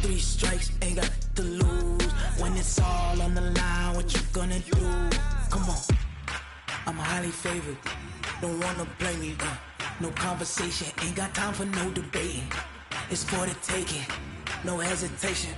3 strikes, ain't got to lose. When it's all on the line, what you gonna do? Come on, I'm highly favored. Don't wanna blame me, no conversation, ain't got time for no debating. It's for the taking, no hesitation,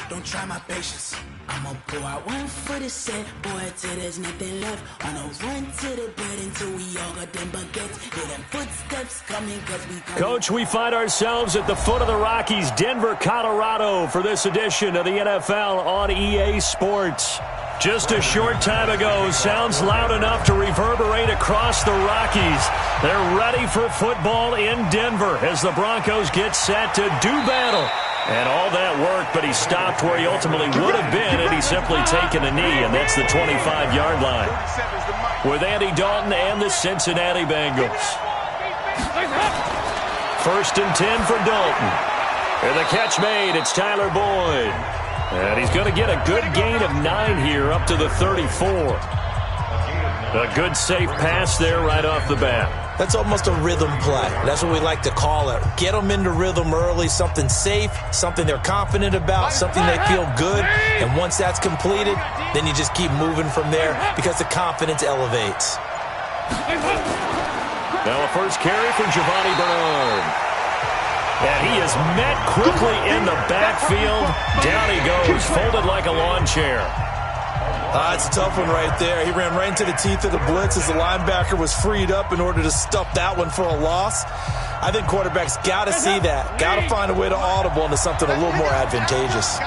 don't try my patience. I'ma pour out one for the set, boy, till there's nothing left. On a run to the bed until we all got them baguettes. Hear them footsteps coming, cause we come. Coach, we find ourselves at the foot of the Rockies, Denver, Colorado, for this edition of the NFL on EA Sports. Just a short time ago, sounds loud enough to reverberate across the Rockies. They're ready for football in Denver as the Broncos get set to do battle. And all that work, but he stopped where he ultimately would have been had he simply taken a knee, and that's the 25-yard line. With Andy Dalton and the Cincinnati Bengals. 1st and 10 for Dalton. And the catch made, it's Tyler Boyd. And he's going to get a good gain of 9 here up to the 34. A good safe pass there right off the bat. That's almost a rhythm play. That's what we like to call it. Get them into rhythm early, something safe, something they're confident about, something they feel good. And once that's completed, then you just keep moving from there because the confidence elevates. Now a first carry for Giovanni Bernard. And he is met quickly in the backfield. Down he goes, folded like a lawn chair. It's a tough one right there. He ran right into the teeth of the blitz as the linebacker was freed up in order to stuff that one for a loss. I think quarterbacks got to see that. Got to find a way to audible into something a little more advantageous.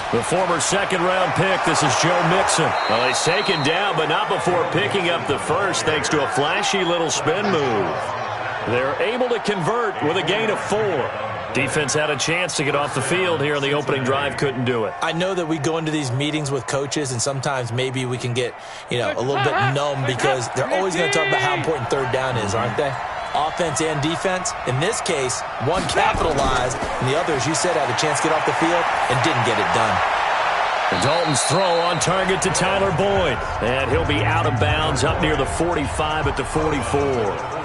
The former second-round pick, this is Joe Mixon. Well, he's taken down, but not before picking up the first thanks to a flashy little spin move. They're able to convert with a gain of 4. Defense had a chance to get off the field here in the opening drive, couldn't do it. I know that we go into these meetings with coaches, and sometimes maybe we can get, a little bit numb because they're always going to talk about how important third down is, aren't they? Offense and defense. In this case, one capitalized, and the other, as you said, had a chance to get off the field and didn't get it done. Dalton's throw on target to Tyler Boyd, and he'll be out of bounds up near the 45 at the 44.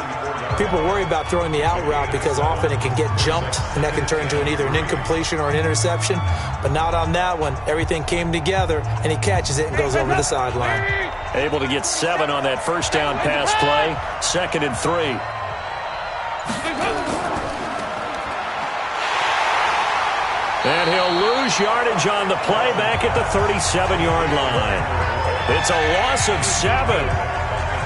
People worry about throwing the out route because often it can get jumped, and that can turn into either an incompletion or an interception. But not on that one. Everything came together, and he catches it and goes over the sideline. Able to get 7 on that first down pass play. 2nd and 3. And he'll lose yardage on the play back at the 37-yard line. It's a loss of 7.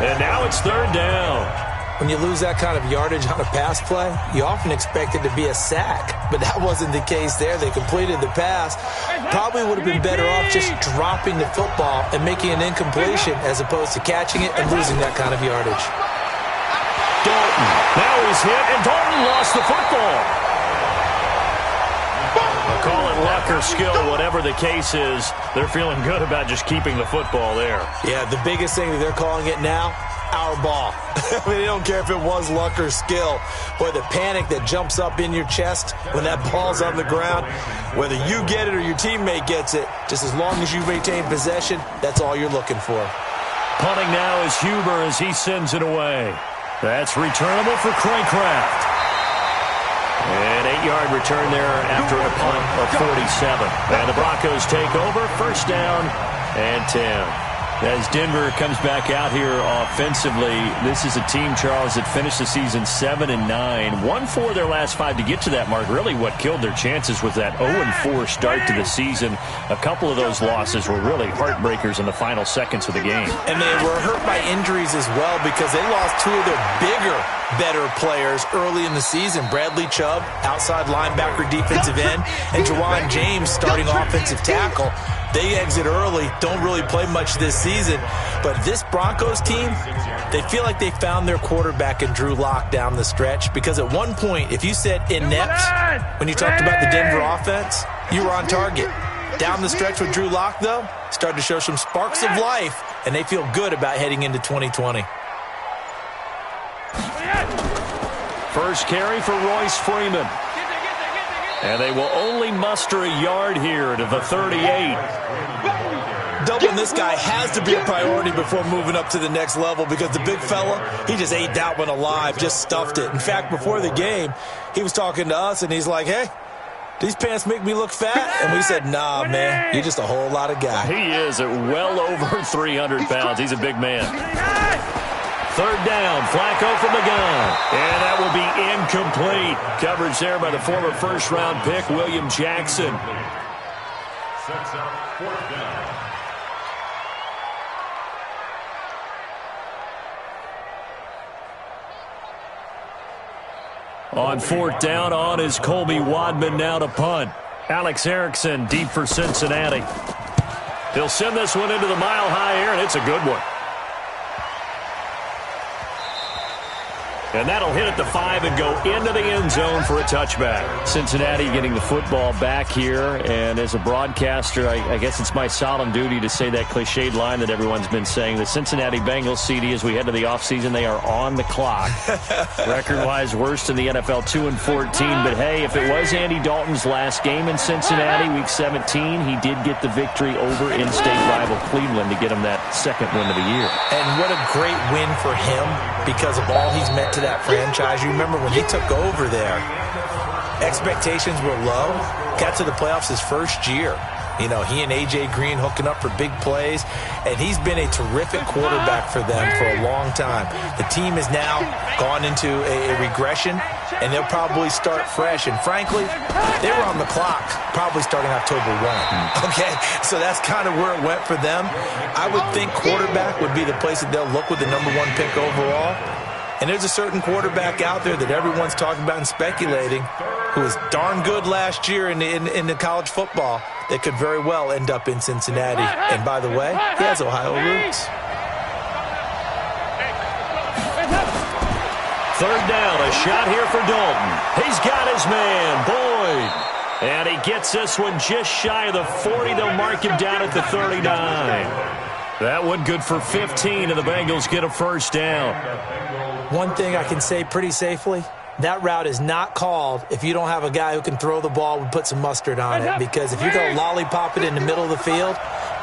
And now it's 3rd down. When you lose that kind of yardage on a pass play, you often expect it to be a sack. But that wasn't the case there. They completed the pass. Probably would have been better off just dropping the football and making an incompletion as opposed to catching it and losing that kind of yardage. Dalton. Now he's hit, and Dalton lost the football. Call it luck or skill, whatever the case is. They're feeling good about just keeping the football there. Yeah, the biggest thing that they're calling it now, our ball. I mean, they don't care if it was luck or skill. Boy, the panic that jumps up in your chest when that ball's on the ground, whether you get it or your teammate gets it, just as long as you maintain possession, that's all you're looking for. Punting now is Huber as he sends it away. That's returnable for Craycraft. An 8-yard return there after a punt of 47. And the Broncos take over, 1st down and 10. As Denver comes back out here offensively, this is a team, Charles, that finished the season 7-9. Won 4 of their last 5 to get to that mark. Really what killed their chances was that 0-4 start to the season. A couple of those losses were really heartbreakers in the final seconds of the game. And they were hurt by injuries as well because they lost 2 of their bigger, better players early in the season. Bradley Chubb, outside linebacker, defensive end, and Jawan James, starting offensive tackle. They exit early, don't really play much this season. But this Broncos team, they feel like they found their quarterback in Drew Lock down the stretch. Because at one point, if you said inept, when you talked about the Denver offense, you were on target. Down the stretch with Drew Lock, though, started to show some sparks of life, and they feel good about heading into 2020. First carry for Royce Freeman. And they will only muster a yard here to the 38. on this guy has to be a priority before moving up to the next level, because the big fella, he just ate that one alive, just stuffed it. In fact, before the game, he was talking to us, and he's like, hey, these pants make me look fat? And we said, nah, man, you're just a whole lot of guy. He is at well over 300 pounds. He's a big man. Third down, Flacco from the gun. And that will be incomplete. Coverage there by the former first-round pick, William Jackson. Sets up fourth down. On fourth down, on is Colby Wadman now to punt. Alex Erickson deep for Cincinnati. He'll send this one into the mile-high air, and it's a good one. And that'll hit at the 5 and go into the end zone for a touchback. Cincinnati getting the football back here. And as a broadcaster, I guess it's my solemn duty to say that cliched line that everyone's been saying. The Cincinnati Bengals, CD, as we head to the offseason, they are on the clock. Record-wise, worst in the NFL, 2-14. But, hey, if it was Andy Dalton's last game in Cincinnati, Week 17, he did get the victory over in-state rival Cleveland to get him that second win of the year. And what a great win for him because of all he's meant to that franchise. You remember when he took over there, expectations were low, got to the playoffs his first year. You know, he and A.J. Green hooking up for big plays, and he's been a terrific quarterback for them for a long time. The team has now gone into a regression, and they'll probably start fresh. And frankly, they were on the clock probably starting October 1. Okay, so that's kind of where it went for them. I would think quarterback would be the place that they'll look with the #1 pick overall. And there's a certain quarterback out there that everyone's talking about and speculating who was darn good last year in the college football that could very well end up in Cincinnati. And by the way, he has Ohio roots. Third down, a shot here for Dalton. He's got his man, Boyd. And he gets this one just shy of the 40. They'll mark him down at the 39. That one good for 15, and the Bengals get a first down. One thing I can say pretty safely, that route is not called if you don't have a guy who can throw the ball and put some mustard on it. Because if you go lollipop it in the middle of the field,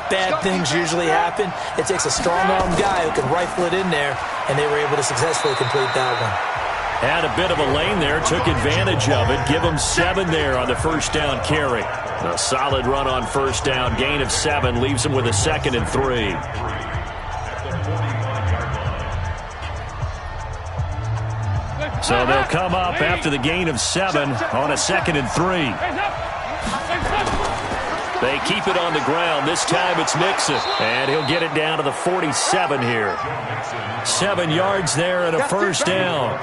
bad things usually happen. It takes a strong-arm guy who can rifle it in there, and they were able to successfully complete that one. Had a bit of a lane there, took advantage of it. Give him 7 there on the first down carry. A solid run on first down, gain of 7, leaves him with a 2nd and 3. So they'll come up after the gain of 7 on a 2nd and 3. They keep it on the ground. This time it's Mixon. And he'll get it down to the 47 here. 7 yards there and a first down.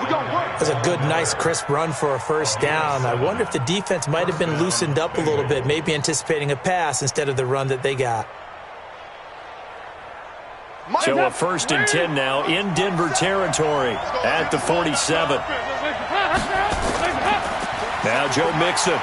That's a good, nice, crisp run for a first down. I wonder if the defense might have been loosened up a little bit, maybe anticipating a pass instead of the run that they got. So a 1st and 10 now in Denver territory at the 47. Now Joe Mixon.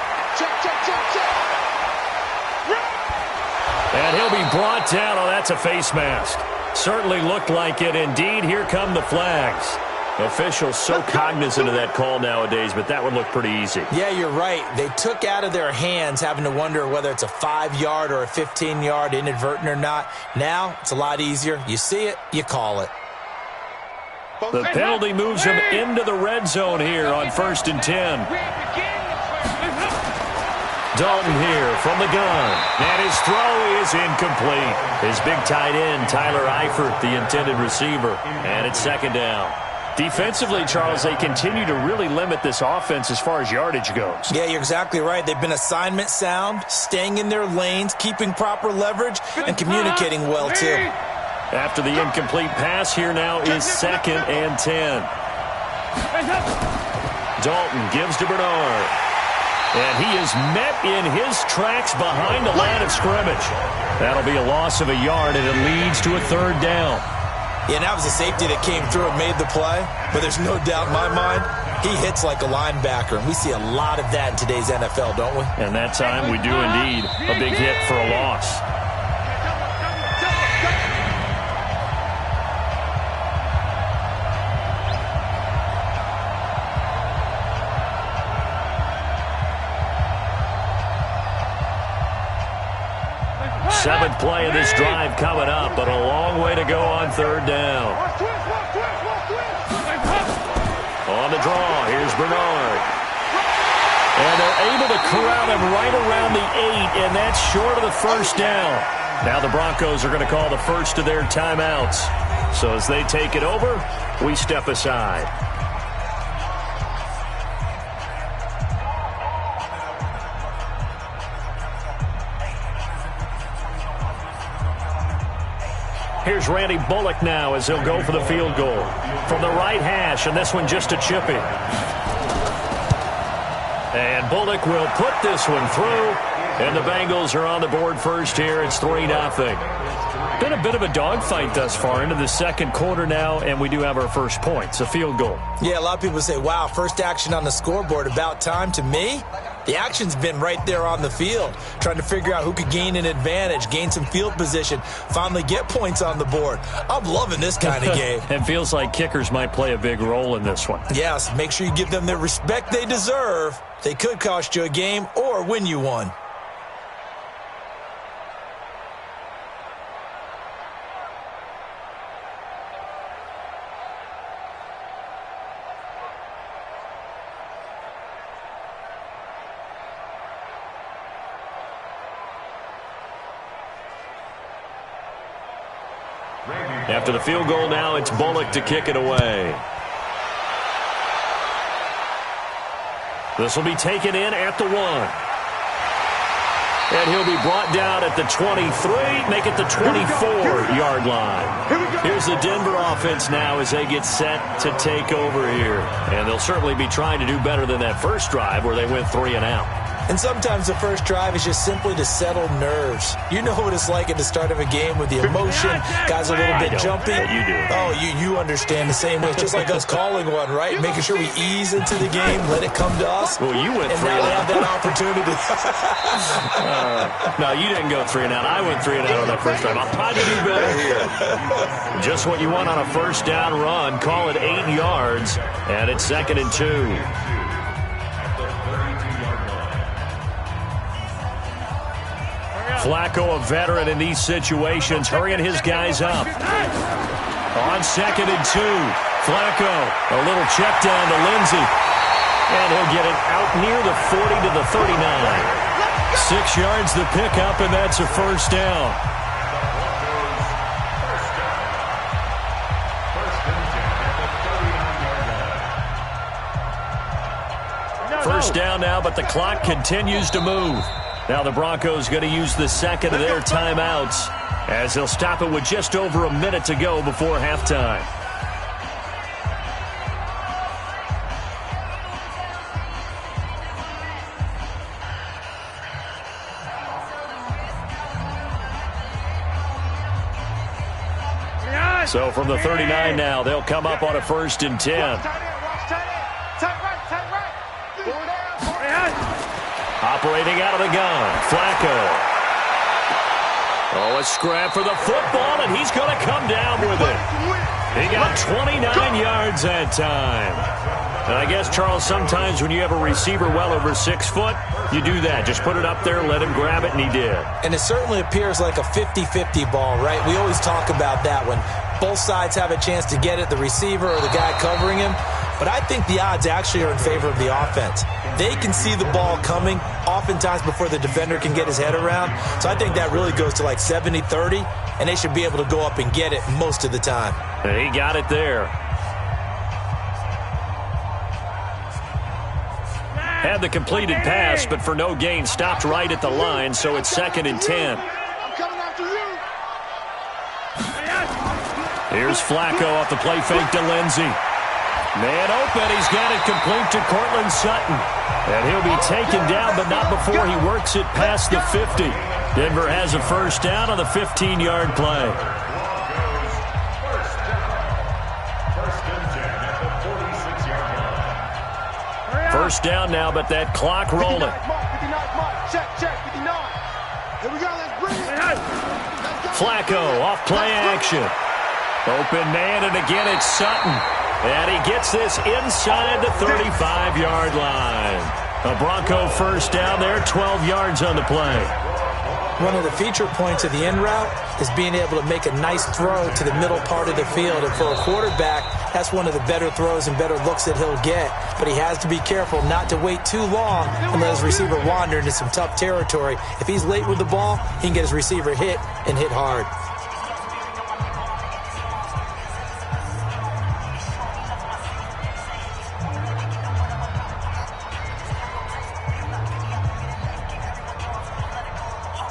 And he'll be brought down. Oh, that's a face mask. Certainly looked like it. Indeed, here come the flags. Officials so cognizant of that call nowadays, but that would look pretty easy. Yeah, you're right. They took out of their hands having to wonder whether it's a 5-yard or a 15-yard inadvertent or not. Now, it's a lot easier. You see it, you call it. The penalty moves him into the red zone here on 1st and 10. Dalton here from the gun. And his throw is incomplete. His big tight end, Tyler Eifert, the intended receiver. And it's 2nd down. Defensively, Charles, they continue to really limit this offense as far as yardage goes. Yeah, you're exactly right. They've been assignment sound, staying in their lanes, keeping proper leverage, and communicating well, too. After the incomplete pass, here now is 2nd and 10. Dalton gives to Bernard. And he is met in his tracks behind the line of scrimmage. That'll be a loss of a yard, and it leads to a 3rd down. Yeah, that was a safety that came through and made the play. But there's no doubt in my mind, he hits like a linebacker. And we see a lot of that in today's NFL, don't we? And that time we do indeed. A big hit for a loss. Seventh play of this drive coming up, but a long way to go on third down. On the draw, here's Bernard. And they're able to corral him right around the 8, and that's short of the first down. Now the Broncos are going to call the first of their timeouts. So as they take it over, we step aside. Here's Randy Bullock now as he'll go for the field goal. From the right hash, and this one just a chippy. And Bullock will put this one through. And the Bengals are on the board first here. It's 3-0. Been a bit of a dogfight thus far into the second quarter now, and we do have our first points, a field goal. Yeah, a lot of people say, wow, first action on the scoreboard, about time. To me, the action's been right there on the field, trying to figure out who could gain an advantage, gain some field position, finally get points on the board. I'm loving this kind of game. It feels like kickers might play a big role in this one. Yes, make sure you give them the respect they deserve. They could cost you a game or win you one. After the field goal now, it's Bullock to kick it away. This will be taken in at the 1. And he'll be brought down at the 23, make it the 24-yard line. Here's the Denver offense now as they get set to take over here. And they'll certainly be trying to do better than that first drive where they went 3 and out. And sometimes the first drive is just simply to settle nerves. You know what it's like at the start of a game with the emotion. Guys are a little bit jumpy. You do. Oh, you understand the same way. It's just like us calling one, right? Making sure we ease into the game, let it come to us. Well, you went 3 and now and they out. have that opportunity. No, you didn't go 3 and out. I went 3 and out on that first drive. I'll try to do better here. Just what you want on a first down run. Call it 8 yards, and it's 2nd and 2. Flacco, a veteran in these situations, hurrying his guys up. On 2nd and 2, Flacco, a little check down to Lindsey. And he'll get it out near the 40 to the 39. 6 yards the pickup, and that's a first down. First down now, but the clock continues to move. Now the Broncos going to use the second of their timeouts as they'll stop it with just over a minute to go before halftime. So from the 39 now, they'll come up on a 1st and 10. Operating out of the gun, Flacco. Oh, a scrap for the football, and he's going to come down with it. He got 29 yards that time. And I guess, Charles, sometimes when you have a receiver well over 6 foot, you do that. Just put it up there, let him grab it, and he did. And it certainly appears like a 50-50 ball, right? We always talk about that when both sides have a chance to get it, the receiver or the guy covering him. But I think the odds actually are in favor of the offense. They can see the ball coming oftentimes before the defender can get his head around. So I think that really goes to like 70-30, and they should be able to go up and get it most of the time. And he got it there. Had the completed pass, but for no gain, stopped right at the line, so it's 2nd and 10. Here's Flacco off the play fake to Lindsey. Man open, he's got it complete to Cortland Sutton. And he'll be taken down, but not before he works it past the 50. Denver has a first down on the 15-yard play. First down now, but that clock rolling. Flacco off play action. Open man, and again it's Sutton. And he gets this inside the 35-yard line. A Bronco first down there, 12 yards on the play. One of the feature points of the in route is being able to make a nice throw to the middle part of the field. And for a quarterback, that's one of the better throws and better looks that he'll get. But he has to be careful not to wait too long and let his receiver wander into some tough territory. If he's late with the ball, he can get his receiver hit and hit hard.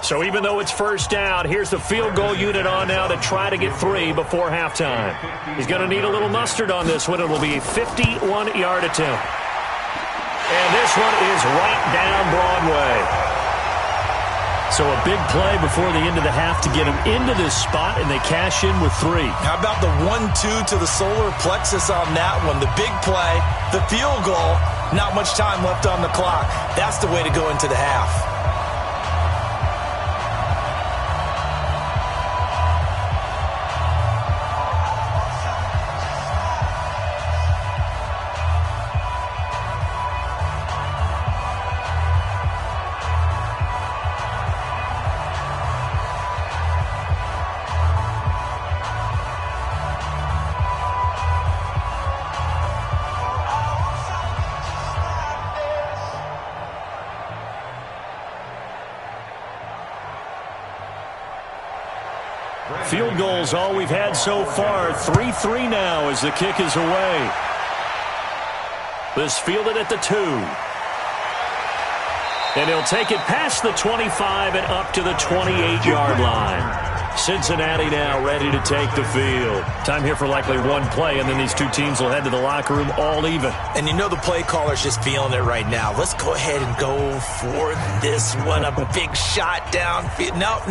So even though it's first down, here's the field goal unit on now to try to get 3 before halftime. He's going to need a little mustard on this one. It will be a 51-yard attempt. And this one is right down Broadway. So a big play before the end of the half to get him into this spot, and they cash in with 3. How about the 1-2 to the solar plexus on that one? The big play, the field goal, not much time left on the clock. That's the way to go into the half. Field goals all we've had so far. 3-3 now as the kick is away. This fielded at the 2. And he'll take it past the 25 and up to the 28-yard line. Cincinnati now ready to take the field. Time here for likely one play, and then these two teams will head to the locker room all even. And you know the play caller's just feeling it right now. Let's go ahead and go for this one. A big shot downfield. No.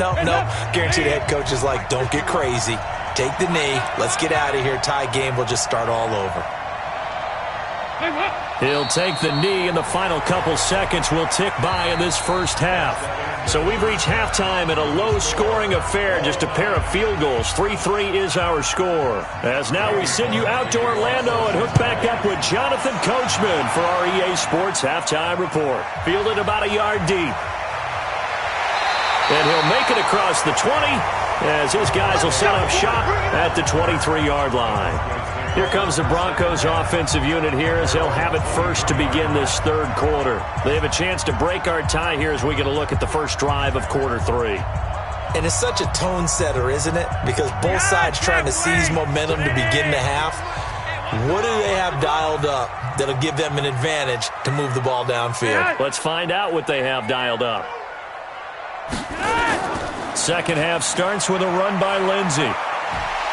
Guarantee the head coach is like, don't get crazy. Take the knee. Let's get out of here. Tie game. We'll just start all over. He'll take the knee, and the final couple seconds will tick by in this first half. So we've reached halftime in a low-scoring affair, just a pair of field goals. 3-3 is our score. As now we send you out to Orlando and hook back up with Jonathan Coachman for our EA Sports Halftime Report. Fielded about a yard deep. And he'll make it across the 20 as his guys will set up shop at the 23-yard line. Here comes the Broncos offensive unit here as they'll have it first to begin this third quarter. They have a chance to break our tie here as we get a look at the first drive of quarter 3. And it's such a tone setter, isn't it? Because both sides trying to seize momentum to begin the half. What do they have dialed up that'll give them an advantage to move the ball downfield? Let's find out what they have dialed up. Second half starts with a run by Lindsey.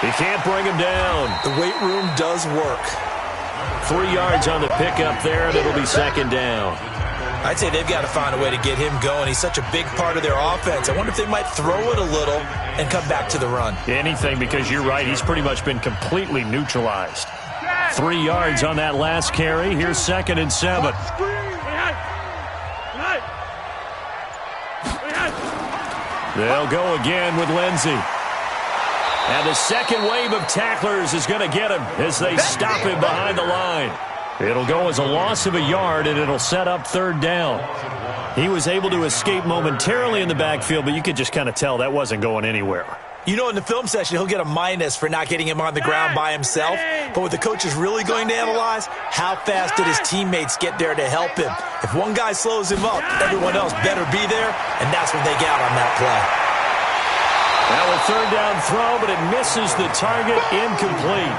He can't bring him down. The weight room does work. 3 yards on the pickup there, and it'll be second down. I'd say they've got to find a way to get him going. He's such a big part of their offense. I wonder if they might throw it a little and come back to the run. Anything, because you're right. He's pretty much been completely neutralized. 3 yards on that last carry. Here's 2nd and 7. They'll go again with Lindsey. And the second wave of tacklers is going to get him as they stop him behind the line. It'll go as a loss of a yard, and it'll set up third down. He was able to escape momentarily in the backfield, but you could just kind of tell that wasn't going anywhere. You know, in the film session, he'll get a minus for not getting him on the ground by himself. But what the coach is really going to analyze, how fast did his teammates get there to help him? If one guy slows him up, everyone else better be there, and that's what they got on that play. Now a third down throw, but it misses the target, incomplete.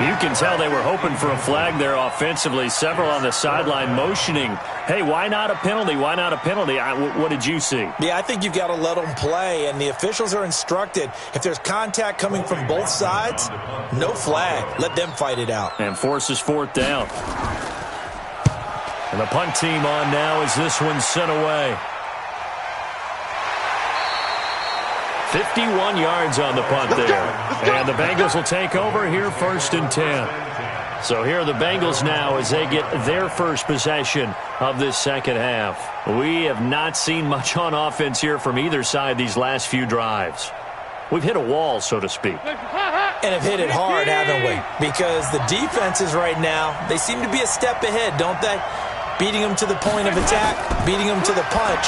You can tell they were hoping for a flag there offensively. Several on the sideline motioning, hey, why not a penalty? Why not a penalty? What did you see? Yeah, I think you've got to let them play, and the officials are instructed. If there's contact coming from both sides, no flag. Let them fight it out. And forces fourth down. And the punt team on now as this one's sent away. 51 yards on the punt there. And the Bengals will take over here 1st and 10. So here are the Bengals now as they get their first possession of this second half. We have not seen much on offense here from either side these last few drives. We've hit a wall, so to speak. And have hit it hard, haven't we? Because the defenses right now, they seem to be a step ahead, don't they? Beating them to the point of attack, beating them to the punch.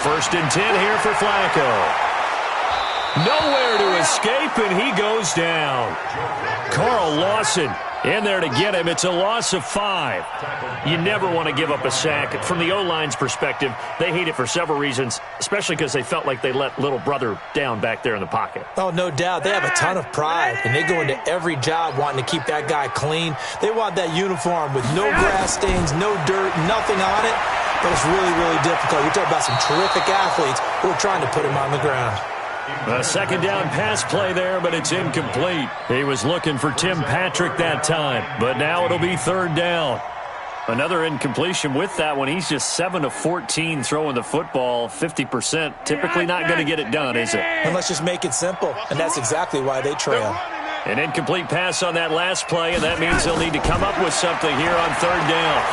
First and 10 here for Flacco. Nowhere to escape, and he goes down. Carl Lawson in there to get him. It's a loss of 5. You never want to give up a sack. From the O-line's perspective, they hate it for several reasons, especially because they felt like they let little brother down back there in the pocket. Oh, no doubt. They have a ton of pride, and they go into every job wanting to keep that guy clean. They want that uniform with no grass stains, no dirt, nothing on it. But it's really, really difficult. You're talking about some terrific athletes who are trying to put him on the ground. A second down pass play there, but it's incomplete. He was looking for Tim Patrick that time, but now it'll be third down. Another incompletion with that one. He's just 7 of 14 throwing the football, 50%. Typically not going to get it done, is it? And let's just make it simple, and that's exactly why they trail. An incomplete pass on that last play, and that means they'll need to come up with something here on third down.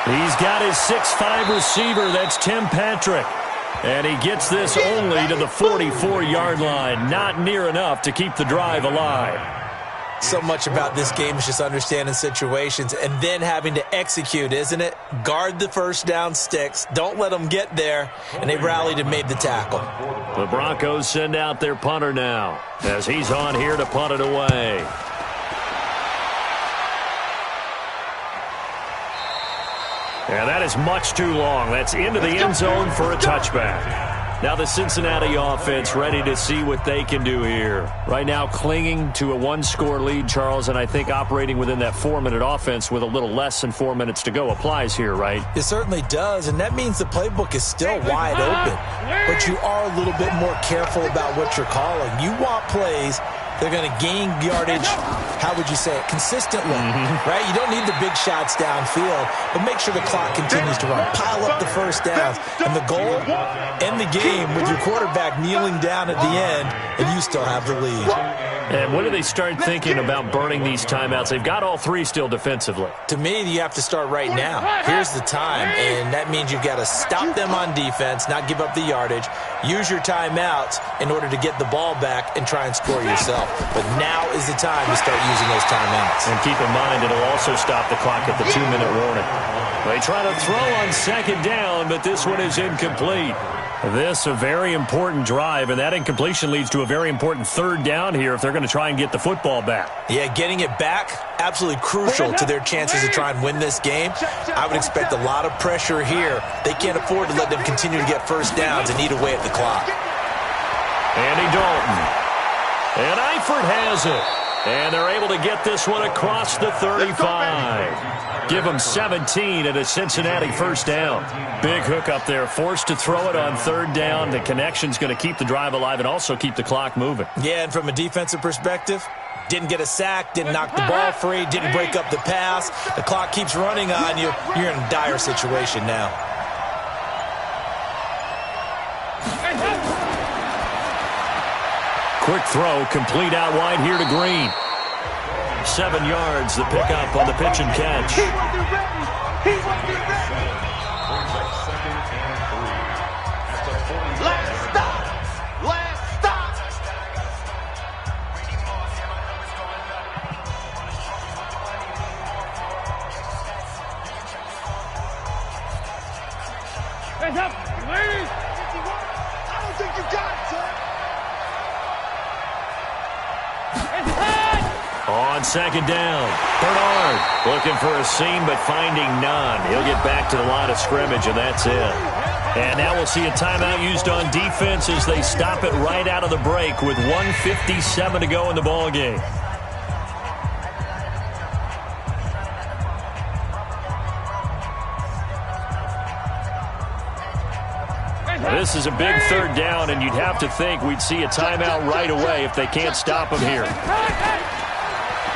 He's got his 6'5 receiver. That's Tim Patrick. And he gets this only to the 44-yard line. Not near enough to keep the drive alive. So much about this game is just understanding situations and then having to execute, isn't it? Guard the first down sticks. Don't let them get there. And they rallied and made the tackle. The Broncos send out their punter now as he's on here to punt it away. And that is much too long. That's into the end zone for a touchback. Now the Cincinnati offense ready to see what they can do here. Right now clinging to a one-score lead, Charles, and I think operating within that 4-minute offense with a little less than 4 minutes to go applies here, right? It certainly does, and that means the playbook is still wide open. But you are a little bit more careful about what you're calling. You want plays they're going to gain yardage, how would you say it, consistently, right? You don't need the big shots downfield, but make sure the clock continues to run. Pile up the first downs. And the goal, end the game with your quarterback kneeling down at the end, and you still have the lead. And when do they start thinking about burning these timeouts? They've got all three still defensively. To me, you have to start right now. Here's the time, and that means you've got to stop them on defense, not give up the yardage, use your timeouts in order to get the ball back and try and score yourself. But now is the time to start using those timeouts. And keep in mind, it'll also stop the clock at the 2-minute warning. They try to throw on second down, but this one is incomplete. This a very important drive, and that incompletion leads to a very important third down here if they're going to try and get the football back. Yeah, getting it back, absolutely crucial to their chances to try and win this game. I would expect a lot of pressure here. They can't afford to let them continue to get first downs and eat away at the clock. Andy Dalton. And Eifert has it. And they're able to get this one across the 35. Give them 17 at a Cincinnati first down. Big hook up there, forced to throw it on third down. The connection's going to keep the drive alive and also keep the clock moving. Yeah, and from a defensive perspective, didn't get a sack, didn't knock the ball free, didn't break up the pass. The clock keeps running on you. You're in a dire situation now. Quick throw, complete out wide here to Green. 7 yards, the pickup on the pitch and catch. He wasn't ready. He wasn't ready. Second and 3. At the 40. Last stop. Last stop. Hands up, ladies. I don't think you got it, son. On second down, Bernard looking for a seam but finding none. He'll get back to the line of scrimmage, and that's it. And now we'll see a timeout used on defense as they stop it right out of the break with 1:57 to go in the ballgame. This is a big third down, and you'd have to think we'd see a timeout right away if they can't stop him here.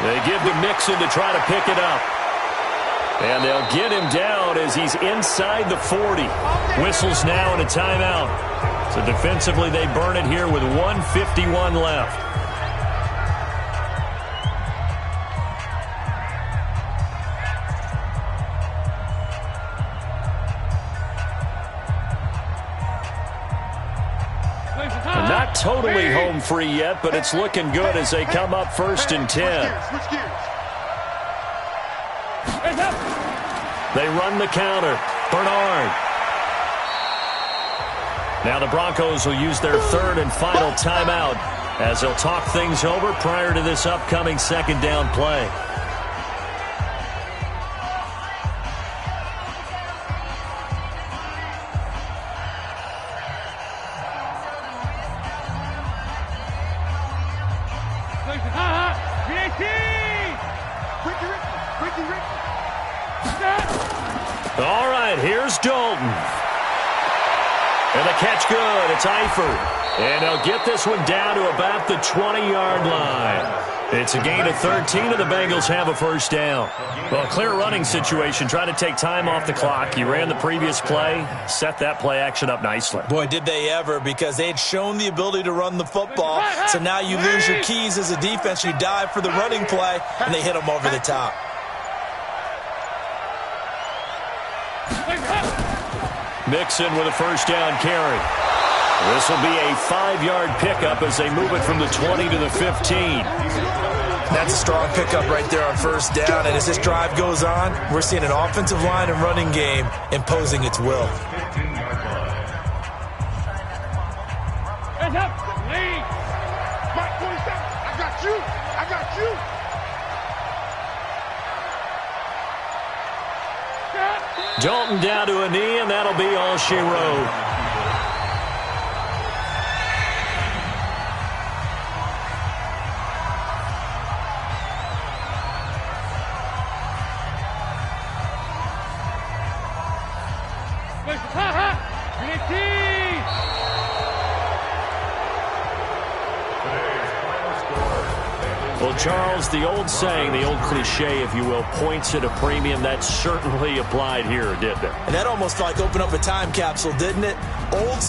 They give to Mixon to try to pick it up. And they'll get him down as he's inside the 40. Whistles now and a timeout. So defensively they burn it here with 1:51 left. Not totally home free yet, but it's looking good as they come up first and 10. They run the counter. Bernard. Now the Broncos will use their third and final timeout as they'll talk things over prior to this upcoming second down play. All right, here's Dalton. And the catch good. It's Eifert. And they'll get this one down to about the 20-yard line. It's a gain of 13, and the Bengals have a first down. Well, clear running situation. Try to take time off the clock. You ran the previous play, set that play action up nicely. Boy, did they ever, because they had shown the ability to run the football. So now you lose your keys as a defense. You dive for the running play, and they hit them over the top. Mixon with a first down carry. This will be a 5-yard pickup as they move it from the 20 to the 15. That's a strong pickup right there on first down. And as this drive goes on, we're seeing an offensive line and running game imposing its will. Hands up. Lead. Mike 27. I got you. I got you. Dalton down to a knee, and that'll be all she wrote. Well, Charles, the old saying, the old cliche, if you will, points at a premium, that certainly applied here, didn't it? And that almost like opened up a time capsule, didn't it? Old